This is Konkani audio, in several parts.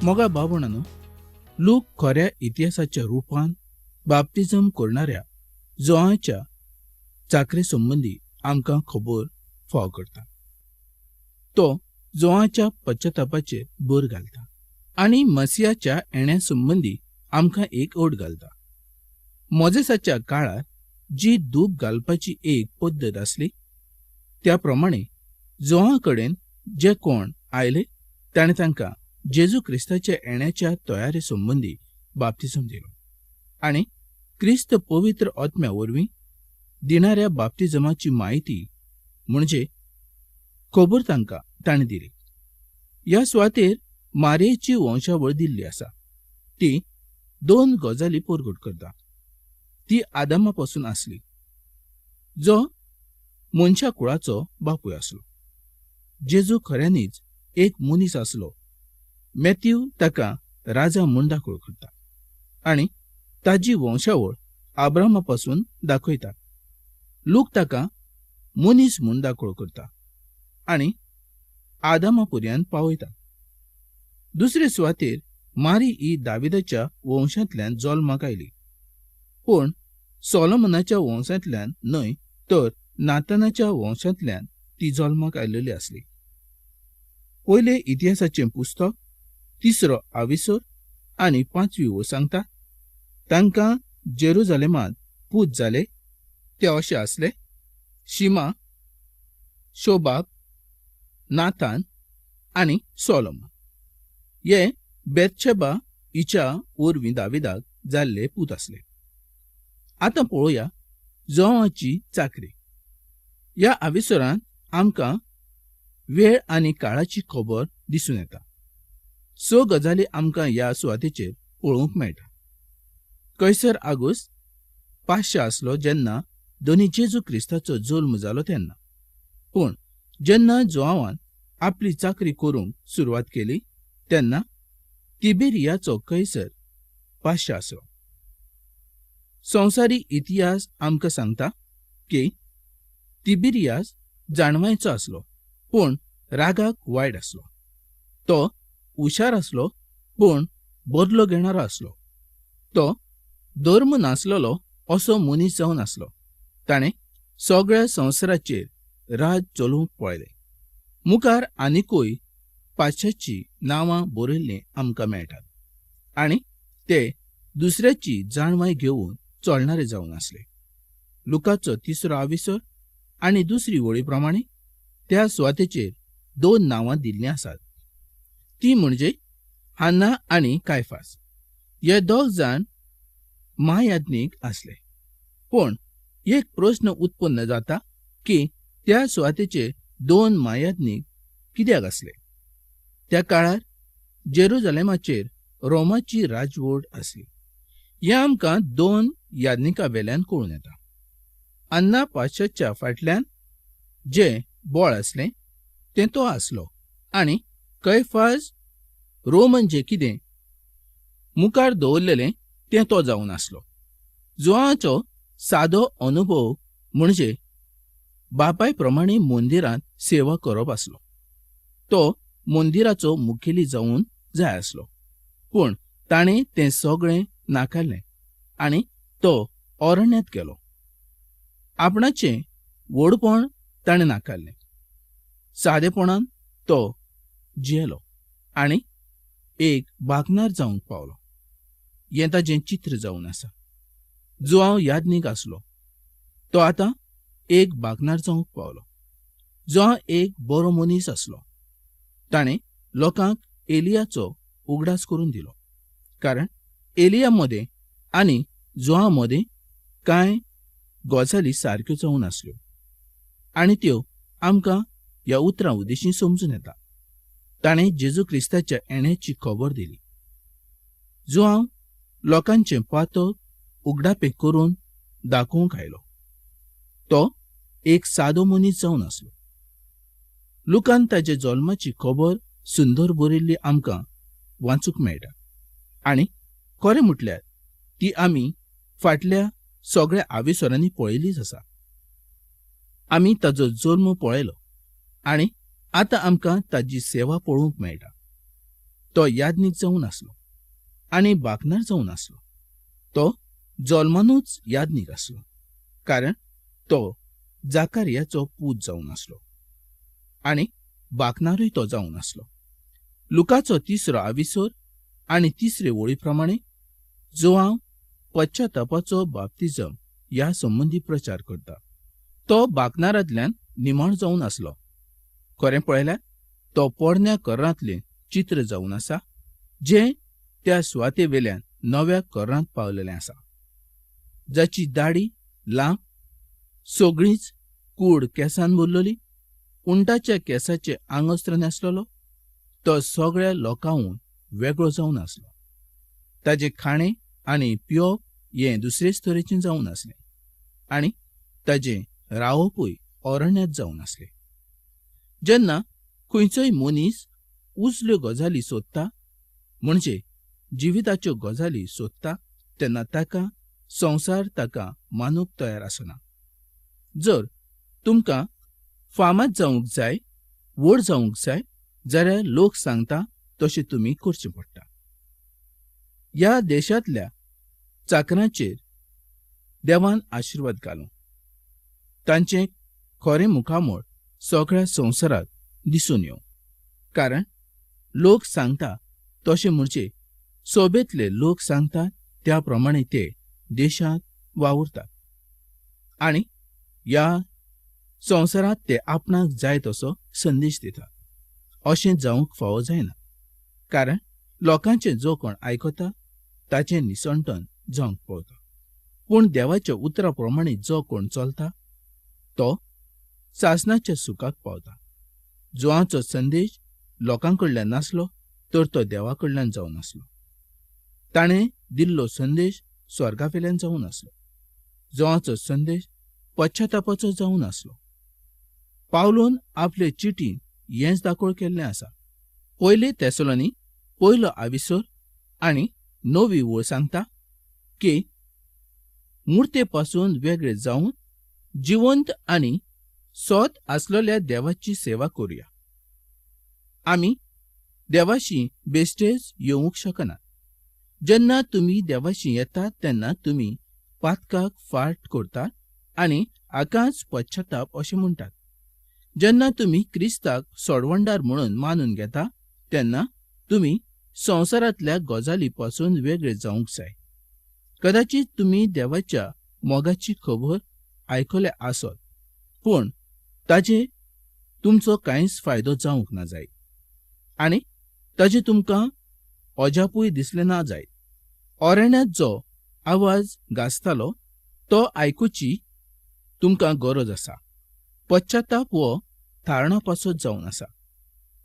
मोगा बाबणानो, लोक खऱ्या इतिहासाच्या रुपान बाप्तिझम करणाऱ्या जोआच्या चाकरे संबंधी आमकां खबर फाव करता. तो जोआच्या पश्चातापाचेर भर घालता आनी मसियाच्या येण्या संबंधी आमकां एक ओड घालता. मोजेसाच्या काळार जी धूप घालपाची एक पद्दत आसली, त्या प्रमाणे जोआ कडेन जे कोण आयले ताणें तांकां जेजू क्रिस्ताच्या येण्याच्या तयारे संबंधी बाप्तिझम दिलो आनी क्रिस्त पवित्र आत्म्या वरवीं दिणाऱ्या बाप्तिझमाची म्हायती म्हणजे खबर तांकां ताणें दिली. ह्या सुवातेर मारयेची वंशावळ दिल्ली आसा. ती 2 गजाली परगट करता. ती आदामा पासून आसली, जो मनशा कुळाचो बापूय आसलो. जेजू खऱ्यांनीच एक मनीस आसलो. मॅथ्यू ताका राजा म्हूण दाखोळ करता आनी ताजी वंशावळ आब्रामा पासून दाखयता. लूक ताका मनीस म्हूण दाखोळ करता आनी आदामा पर्यंत पावयता. दुसरे सुवातेर मारी ही दाविदाच्या वंशांतल्यान जल्माक आयली, पूण सोलोमनाच्या वंशांतल्यान न्हय तर नातानाच्या वंशांतल्यान ती जल्माक आयलेली आसली. पयले इतिहासाचें पुस्तक 3रो आविसर आनी 5वी वळ सांगता, तांकां जेरुजालेमांत पूत जाले ते अशे आसले: शिमा, शोबाब, नातान आनी सोलोमन. हे बेतशेबा हिच्या वरवीं दाविदाक जाल्ले पूत आसले. आतां पळोवया जोआची चाकरी. ह्या आविसरांत आमकां वेळ आनी काळाची खबर दिसून येता. 6 गजाली आमकां ह्या सुवातेचेर पळोवंक मेळटा. कैसर आगुस्त 500 आसलो जेन्ना दोनी जेजू क्रिस्ताचो जल्म जालो तेन्ना. पूण जेन्ना जोआवान आपली चाकरी करूंक सुरवात केली तेन्ना तिबेरियाचो कैसर 500 आसलो. संवसारी इतिहास आमकां सांगता की तिबेरियास जाणवायचो आसलो, पूण रागाक वायट आसलो. तो हुशार आसलो, पूण बदलो घेणारो आसलो. तो धर्म नासलोलो असो मनीस जावन आसलो. ताणें सगळ्या संवसाराचेर राज चलोवंक पळयलें. मुखार आनिकूय 500ची नांवां बरयल्लीं आमकां मेळटात आनी ते दुसऱ्याची जाणवाय घेवन चलणारे जावन आसले. लुकाचो 3रो आविसर आनी 2री वळी प्रमाणे त्या सुवातेचेर 2 नांवां दिल्लीं आसात. ती म्हणजे हान्ना आनी कायफास. हे 2 जाण महायाजक आसले. पूण एक प्रश्न उत्पन्न जाता की त्या सुवातेचेर 2 महायाजक कित्याक आसले? त्या काळार जेरुजालेमाचेर रोमाची राजवट आसली. हें आमकां 2 याजकां वेल्यान कळून येता. अन्ना 500च्या फाटल्यान जे बोळ आसलें तें तो आसलो आनी कैफास रोमन जें कितें मुखार दवरलेलें तें तो जावन आसलो. जोआचो सादो अनुभव म्हणजे बापाय प्रमाणे मंदिरांत सेवा करप आसलो. तो मंदिराचो मुखेली जावून जाय आसलो, पूण ताणें तें सगळें नाकारलें आनी तो अरण्यांत गेलो. आपणाचें व्हडपण ताणें नाकारलें. सादेपणान तो जियेलो आनी एक भागनार जावंक पावलो. हें ताचें चित्र जावन आसा. जोआव याजक आसलो, तो आतां एक भागनार जावंक पावलो. जोआव एक बरो मनीस आसलो. ताणें लोकांक एलियाचो उगडास करून दिलो, कारण एलिया मदें आनी जोआ मदें कांय गजाली सारक्यो जावन आसल्यो आनी त्यो आमकां ह्या उतरां उद्देशीं समजून येता. ताणें जेजू क्रिस्ताच्या येण्याची खबर दिली. जोआव लोकांचें पातक उगडापें करून दाखोवंक आयलो. तो एक सादो मनीस जावन आसलो. लुकान ताचे जल्माची खबर सुंदर बरयल्ली आमकां वाचूंक मेळटा आनी खरें म्हटल्यार ती आमी फाटल्या सगळ्या आविसरांनी पळयलीच आसा. आमी ताचो जल्म पळयलो आनी आतां आमकां ताची सेवा पळोवंक मेळटा. तो याज्ञीक जावन आसलो आनी बाकनार जावन आसलो. तो जल्मानूच याज्ञीक आसलो, कारण तो जाकार्याचो पूत जावन आसलो आनी बाकनारूय तो जावन आसलो. लुकाचो 3रो आविसोर आनी 3रे वळी प्रमाणे जो हांव पश्चातापाचो बाप्तिजम ह्या संबंधी प्रचार करता, तो बाकनारांतल्यान निमाण जावन आसलो. खरें पळयल्यार तो पोरण्या कर्रांतलें चित्र जावन आसा, जें त्या सुवाते वेल्यान नव्या कर्रांत पावलेलें आसा, जाची दाढी लांब, सगळींच कूड केंसान भरलोली, उंटाच्या केंसाचें आंगवस्त्र न्हेसलोलो. तो सगळ्या लोकांहून वेगळो जावन आसलो. ताचें खाणें आनी पिवप हें दुसरेच तरेचें जावन आसलें आनी ताचें रावपूय अरण्यांत जावन आसलें. जेन्ना खंयचोय मनीस उजल्यो गजाली सोदता, म्हणजे जिविताच्यो गजाली सोदता, तेन्ना ताका संवसार ताका मानूंक तयार आसना. जर तुमकां फामाद जावंक जाय, व्हड जावंक जाय, जाल्यार लोक सांगता तशें तुमी करचें पडटा. ह्या देशांतल्या चाकरांचेर देवान आशिर्वाद घालूं, तांचें खरें मुखामळ सगळ्या संवसाराक दिसून येवं, कारण लोक सांगता तशें म्हणजे सोबेतले लोक सांगतात त्या प्रमाणे ते देशांत वावुरतात आनी ह्या संवसारांत ते आपणाक जाय तसो संदेश दितात. अशें जावंक फावो जायना, कारण लोकांचें जो कोण आयकता ताचें निसणटण जावंक पळता. पूण देवाच्या उतरा प्रमाणे जो कोण चलता तो सासणाच्या सुखाक पावता. जोआचो संदेश लोकांकडल्यान नासलो, तर तो देवा कडल्यान जावन आसलो. ताणें दिल्लो संदेश स्वर्गावेल्यान जावन आसलो. जोआचो संदेश पश्चातापाचो जावन आसलो. पावलोन आपले चिटीन हेंच दाखोळ केल्लें आसा. 1 तेसलोनी 1 आविसोर आनी 9वी वळ सांगता की मुर्ते पासून वेगळे जावन जिवंत आनी सोत आसलेल्या देवाची सेवा करुया. आमी देवाशी बेश्टेच येवंक शकना. जेन्ना तुमी देवाशी येतात तेन्ना तुमी पातकाक फाट करतात आनी आकाच पश्चाताप अशें म्हणटात. जेन्ना तुमी क्रिस्ताक सोडवणदार म्हणून मानून घेता तेन्ना तुमी संवसारांतल्या गजाली पासून वेगळे जावंक जाय. कदाचित तुमी देवाच्या मोगाची खबर आयकले आसत, पूण ताचे तुमचो कांयच फायदो जावंक ना जाय आनी ताचे तुमकां अजापूय दिसलें ना जाय. अरण्यांत जो आवाज गाजतालो तो आयकुची तुमकां गरज आसा. पश्चाताप हो थारणापासो जावन आसा.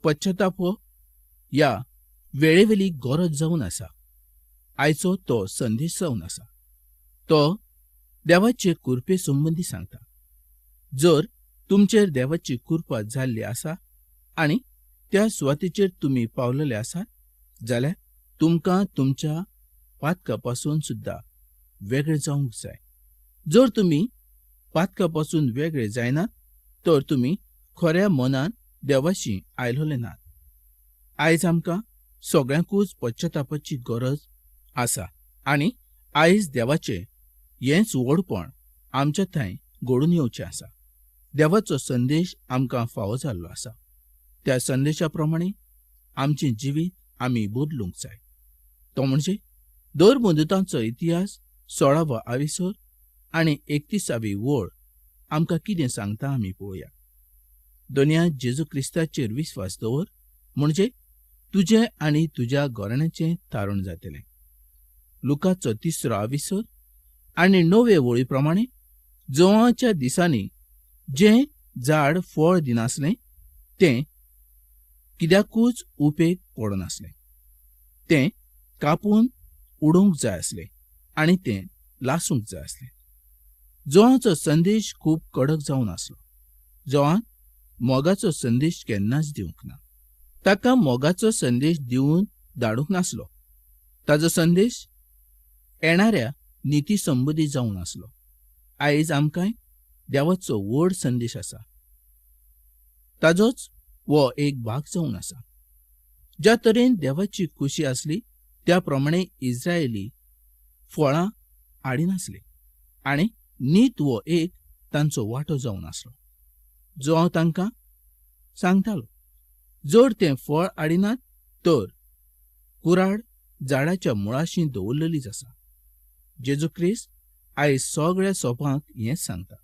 पश्चाताप हो ह्या वेळेवेली गरज जावन आसा. आयचो तो संदेश जावन आसा. तो देवाचे कृपे संबंदी सांगता. जर तुमचेर देवाची कृपा जाल्ली आसा आनी त्या सुवातेचेर तुमी पावलेले आसात, जाल्यार तुमकां तुमच्या पातकापासून सुद्धा वेगळे जावंक जाय. जर तुमी पातकापासून वेगळे जायनात, तर तुमी खऱ्या मनान देवाशी आयलोले नात. आयज आमकां सगळ्यांकूच पश्चातापाची गरज आसा आनी आयज देवाचें हेंच व्हडपण आमच्या थंय घडून येवचें आसा. देवाचो संदेश आमकां फावो जाल्लो आसा. त्या संदेशा प्रमाणे आमचें जिवीत आमी बदलूंक जाय. तो म्हणजे धर्मदूतांचो इतिहास 16वा आविसोर आनी 31वी वळ आमकां कितें सांगता आमी पळोवया. दुनियांत जेजू क्रिस्ताचेर विस्वास दवर, म्हणजे तुजें आनी तुज्या घराण्याचें तारण जातलें. लुकाचो 3रो आविसोर आनी 9वे वळी प्रमाणे जोवाच्या दिसांनी जें झाड फळ दिनासलें तें कित्याकूच उपेग पडनासलें. तें कापून उडोवंक जाय आसलें आनी तें लासूंक जाय आसलें. जोवाचो संदेश खूब कडक जावन आसलो. जोवान मोगाचो संदेश केन्नाच दिवंक ना. ताका मोगाचो संदेश दिवन धाडूंक नासलो. ताचो संदेश येणाऱ्या निती संबंदी जावन आसलो. आयज आमकांय देवाचो व्हड संदेश आसा. ताजोच हो एक भाग जावन आसा. ज्या तरेन देवाची खुशी आसली त्या प्रमाणे इस्रायली फळां हाडिनासले आनी नीत हो एक तांचो वांटो जावन आसलो, जो हांव तांकां सांगतालो. जर ते फळ हाडिनात तर कुराड झाडाच्या मुळाशी दवरलेलीच आसा. जेजू ख्रिस्त आयज सगळ्या सोपांक हेंच सांगता.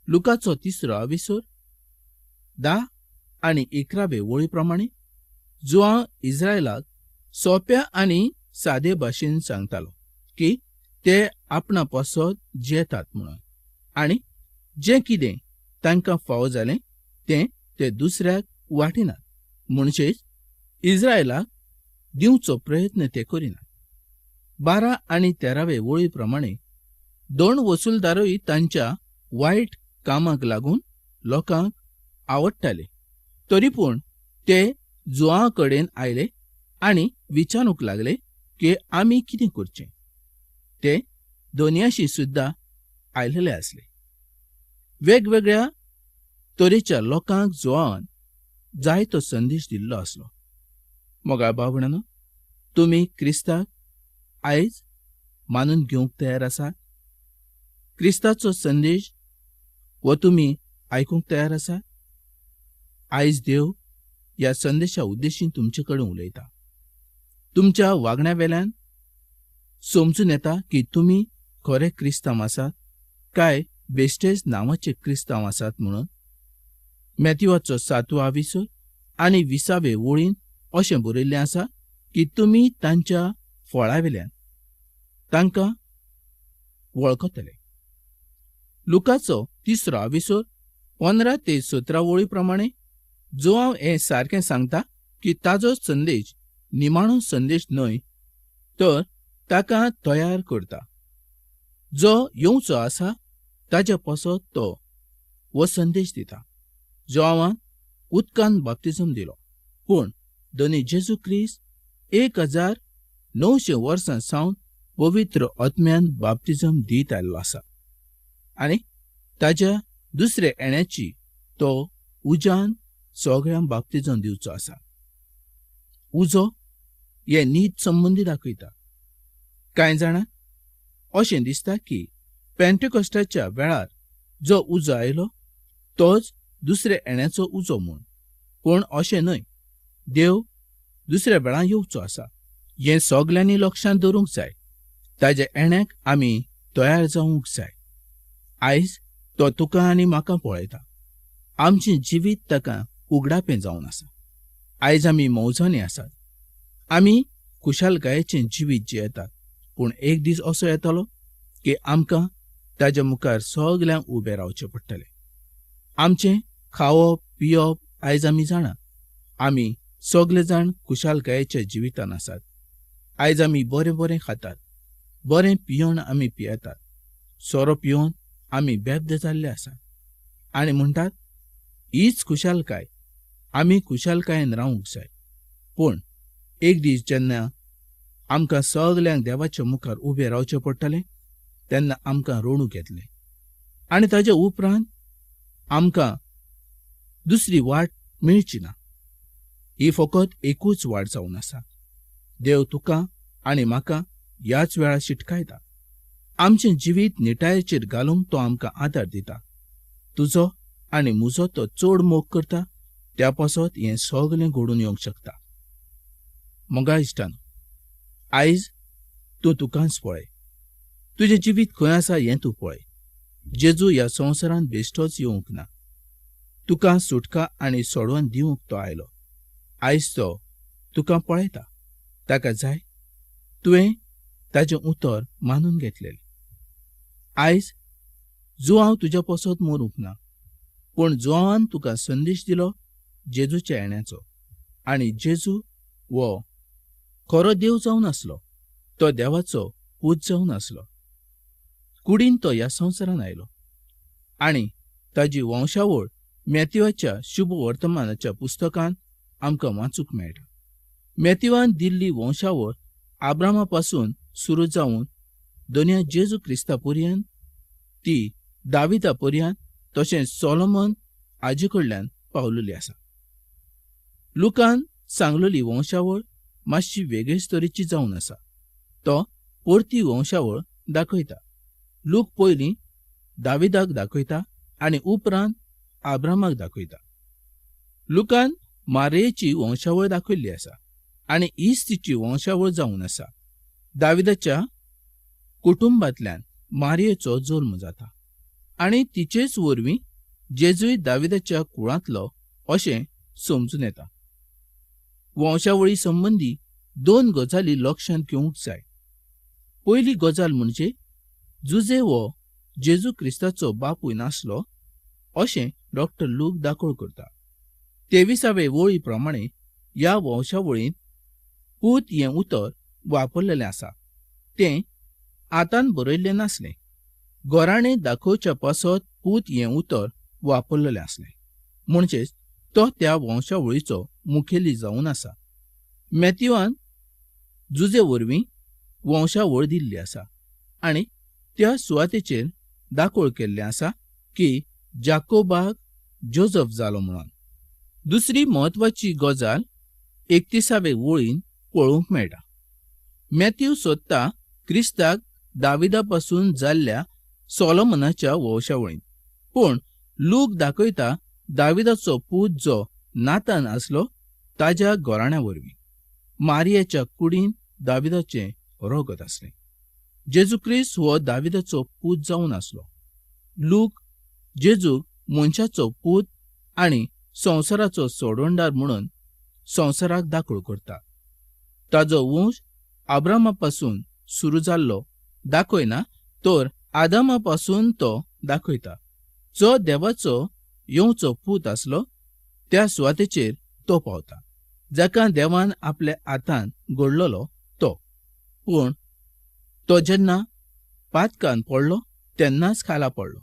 लुकाचो 3रो विसर 10 आनी 11 वळी प्रमाणे, जो हांव इस्रायलाक सोप्या आनी सादे भाशेन सांगतालो की ते आपणा पासत जेतात म्हणून, आनी जें कितें तांकां फावो जालें ते दुसऱ्याक वाटिनात, म्हणजेच इस्रायलाक दिवचो प्रयत्न ते करिनात. 12 आनी 13 वळी प्रमाणे, दोन वसूलदारूय तांच्या वायट कामाक लागून लोकांक आवडटाले, तरी पूण ते जुआ कडेन आयले आनी विचारूंक लागले की आमी कितें करचें. ते दोनयाशी सुद्दां आयलेले आसले. वेगवेगळ्या तरेच्या लोकांक जुआन जायतो संदेश दिल्लो आसलो. मोगा भावणानो, तुमी क्रिस्ताक आयज मानून घेवंक तयार आसात? क्रिस्ताचो संदेश हो तुमी आयकूंक तयार आसात? आयज देव ह्या संदेशा उद्देशीन तुमचे कडेन उलयता. तुमच्या वागण्या वेल्यान समजून येता की तुमी खरे क्रिस्तांव आसात काय बेश्टेच नांवाचे क्रिस्तांव आसात म्हणून. मॅथ्यूवाचो 7वा विसर आनी 20 वळीन अशें बरयल्लें आसा की तुमी तांच्या फळा वेल्यान तांकां वळखतले. लुकाचो 3रो विसर 15 ते 17 वळी प्रमाणे, जो हांव हें सारकें सांगता की ताजो संदेश निमाणो संदेश न्हय, तर ताका तयार करता. जो येवचो आसा ताच्या पासत तो हो संदेश दिता. जोआवान उदकान बाप्तिजम दिलो, पूण दोनी जेजू ख्रिस्त 1900 वर्सां सावन पवित्र आत्म्यान बाप्तिजम दीत आयल्लो आसा आनी ताच्या दुसरे येण्याची तो उज्यान सगळ्यांक बाप्तिजम दिवचो आसा. उजो हे नीत संबंदी दाखयता. कांय जाणांक अशें दिसता की पेंटेकॉस्टाच्या वेळार जो उजो आयलो तोच दुसऱ्या येण्याचो उजो म्हूण, पूण अशें न्हय. देव दुसऱ्या वेळा येवचो आसा हें सगल्यांनी लक्षांत दवरूंक जाय. ताच्या येण्याक आमी तयार जावंक जाय. आयज तो तुका आनी म्हाका पळयता. आमचें जिवीत ताका उगडापें जावन आसा. आयज आमी मौजांनी आसात. आमी खुशालकायेचें जिवीत जियेतात, पूण एक दीस असो येतलो की आमकां ताच्या मुखार सगल्यांक उबें रावचें पडटलें. आमचें खावप पियप आयज आमी जाणा. आमी सगळे जाण खुशालकायेच्या जिवितान आसात. आयज आमी बरें बरें खातात, बरें पियण आमी पियेतात, सोरो पिवन आमी बेबदे जाल्ले आसात आनी म्हणटात हीच खुशालकाय. आमी खुशालकायेन रावंक जाय. पूण एक दीस जेन्ना आमकां सगल्यांक देवाच्या मुखार उबें रावचें पडटलें तेन्ना आमकां रडूंक येतलें आनी ताच्या उपरांत आमकां दुसरी वाट मेळची ना. ही फकत एकूच वाट जावन आसा. देव तुका आनी म्हाका ह्याच वेळा शिटकायता. आमचें जिवीत निटायेचेर घालूंक तो आमकां आदार दिता. तुजो आनी म्हजो तो चड मोग करता. त्या पासत हें सगलें घडून येवंक शकता. मोगा इश्टानो, आयज तूं तुकांच पळय. तुजें जिवीत खंय आसा हें तूं पळय. जेजू ह्या संवसारांत बेश्टोच येवंक ना. तुका सुटका आनी सोडवण दिवंक तो आयलो. आयज तो तुका पळयता. ताका जाय तुवें ताचें उतर मानून घेतलेलें. आयज जो हांव तुज्या पासत मरूंक ना, पूण जो हांवें तुका संदेश दिलो जेजूच्या येण्याचो, आनी जेजू हो खरो देव जावन आसलो. तो देवाचो पूत जावन आसलो. कुडीन तो ह्या संवसारान आयलो आनी ताजी वंशावळ मॅथ्यूवाच्या शुभ वर्तमानाच्या पुस्तकांत आमकां वाचूंक मेळटा. मॅथ्यूवान दिल्ली वंशावळ आब्रामा पासून सुरू जावन दोनया जेजू क्रिस्ता पर्यंत ती दाविदा पर्यंत तशेंच सोलोमन हाजे कडल्यान पावलेली आसा. लुकान सांगलेली वंशावळ मातशी वेगळीच तरेची जावन आसा. तो परती वंशावळ दाखयता. लूक पयलीं दाविदाक दाखयता आनी उपरांत आब्रामाक दाखयता. लुकान मारयेची वंशावळ दाखयल्ली आसा आनी हीच तिची वंशावळ जावन आसा. दाविदाच्या कुटुंबांतल्यान मारयेचो जल्म जाता आनी तिचेच वरवीं जेजूय दाविदाच्या कुळांतलो अशें समजून येता. वंशावळी संबंदी 2 गजाली लक्षांत घेवंक जाय. पयली गजाल म्हणजे जुजे हो जेजू क्रिस्ताचो बापूय नासलो अशें डॉक्टर लूक दाखोळ करता. 23वे वळी प्रमाणे ह्या वंशावळींत पूत हें उतर वापरलेलें आसा. तें आतान बरयल्लें नासलें. घोराणें दाखोवच्या पासत पूत हें उतर वापरलेलें आसलें. म्हणजेच तो त्या वंशावळीचो मुखेली जावन आसा. मॅथ्यूवान जुजे वरवीं वंशावळ दिल्ली आसा आनी त्या सुवातेचेर दाखोळ केल्लें आसा की जाकोबाक जोझफ जालो म्हणून. दुसरी म्हत्वाची गजाल 31वे वळीन पळोवंक मेळटा. मॅथ्यू सोदता क्रिस्ताक दाविदा पासून जाल्ल्या सोलोमनाच्या वंशावळींत, पूण लूक दाखयता दाविदाचो पूत जो नातान आसलो ताच्या घोराण्या वरवीं. मारयेच्या कुडींत दाविदाचें रोगत आसलें. जेजू क्रिस्त हो दाविदाचो पूत जावन आसलो. लूक जेजूक मनशाचो पूत आनी संवसाराचो सोडवणदार म्हणून संवसाराक दाखोळ करता. ताचो वंश अब्रामा पासून सुरू जाल्लो दाखयना, तर आदामा पासून तो दाखयता. जो देवाचो येवचो पूत आसलो त्या सुवातेचेर तो पावता, जाका देवान आपल्या हातान घडलोलो तो. पूण तो जेन्ना पातकान पडलो तेन्नाच खाला पडलो.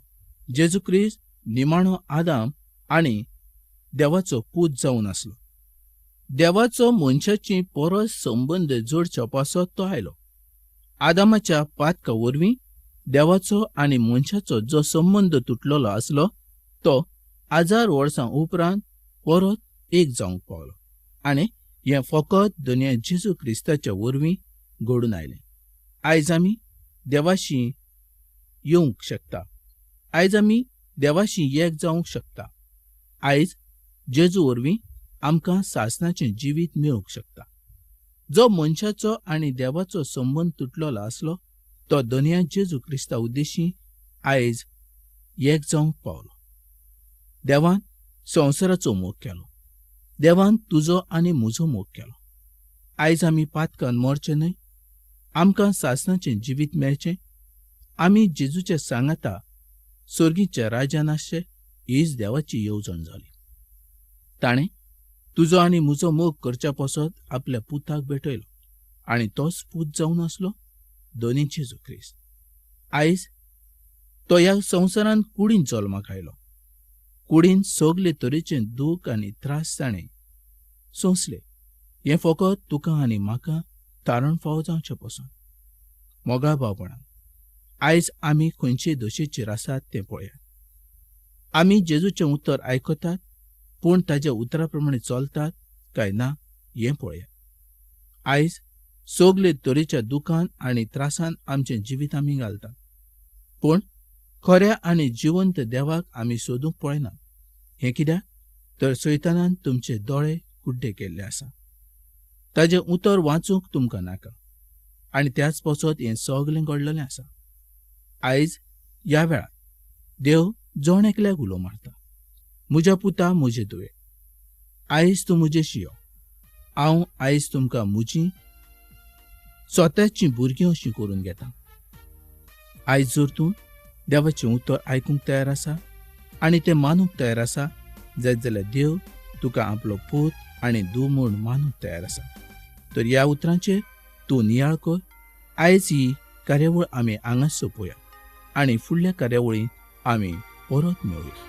जेजू क्रिस्त निमाणो आदाम आनी देवाचो पूत जावन आसलो. देवाचो मनशाची परस संबंद जोडच्या पासत तो आयलो. आदामाच्या पातका वरवीं देवाचो आनी मनशाचो जो संबंद तुटलेलो आसलो तो 1000 वर्सां उपरांत परत एक जावंक पावलो. आनी हें फकत दुनिया जेजू क्रिस्ताच्या वरवीं घडून आयलें. आयज आमी देवाशी येवंक शकता. आयज आमी देवाशी एक जावंक शकता. आयज जेजू वरवीं आमकां सासणाचें जिवीत मेळूंक शकता. जो मनशाचो आनी देवाचो संबंद तुटलेलो आसलो तो दुनिया जेजू क्रिस्ता उद्देशी आयज एक जावंक पावलो. देवान संवसाराचो मोग केलो. देवान तुजो आनी म्हजो मोग केलो. आयज आमी पातकान मरचे न्हय, आमकां सासणाचें जिवीत मेळचें. आमी जेजूच्या सांगाता सर्गीच्या राज्यान आसचे हीच देवाची येवजण जाली. ताणें तुजो आनी म्हजो मोग करच्या पासत आपल्या पुताक भेटयलो आनी तोच पूत जावन आसलो दोनी जेजू क्रिस्त. आयज तो ह्या संवसारांत कुडीन जल्माक आयलो. कुडीन सगले तरेचे दूख आनी त्रास ताणें सोंसले. हें फकत तुका आनी म्हाका तारण फावो जावचें पासून. मोगा भावपणान आयज आमी खंयचे दशेचेर आसात तें पळया. आमी जेजूचें उतर आयकतात पूण ताच्या उतरा प्रमाणे चलतात काय ना हें पळया. आयज सगले तरेच्या दुखान आनी त्रासान आमचें जिवीत आमी घालतात, पूण खऱ्या आनी जिवंत देवाक आमी सोदूंक पळयनात. हें कित्याक तर सैतानान तुमचे दोळे कुड्डे केल्ले आसा. ताजें उतर वाचूंक तुमकां नाका आनी त्याच पासत हें सगलें घडलेलें आसा. आयज ह्या वेळार देव जोण एकल्याक उलो मारता. म्हज्या पुता, म्हजे तुवें, आयज तूं म्हजेशी यो. हांव आयज तुमकां म्हजीं स्वताचीं भुरगीं अशीं करून घेता. आयज जर तूं देवाचें उतर आयकूंक तयार आसा आनी तें मानूंक तयार आसा जाल्यार देव तुका आपलो पूत आनी धूव म्हूण मानूंक तयार आसा. तर ह्या उतरांचेर तूं नियाळ कर. आयज ही कार्यावळ आमी हांगाच सोंपोवया आनी फुडल्या कार्यावळींत आमी परत मेळुया.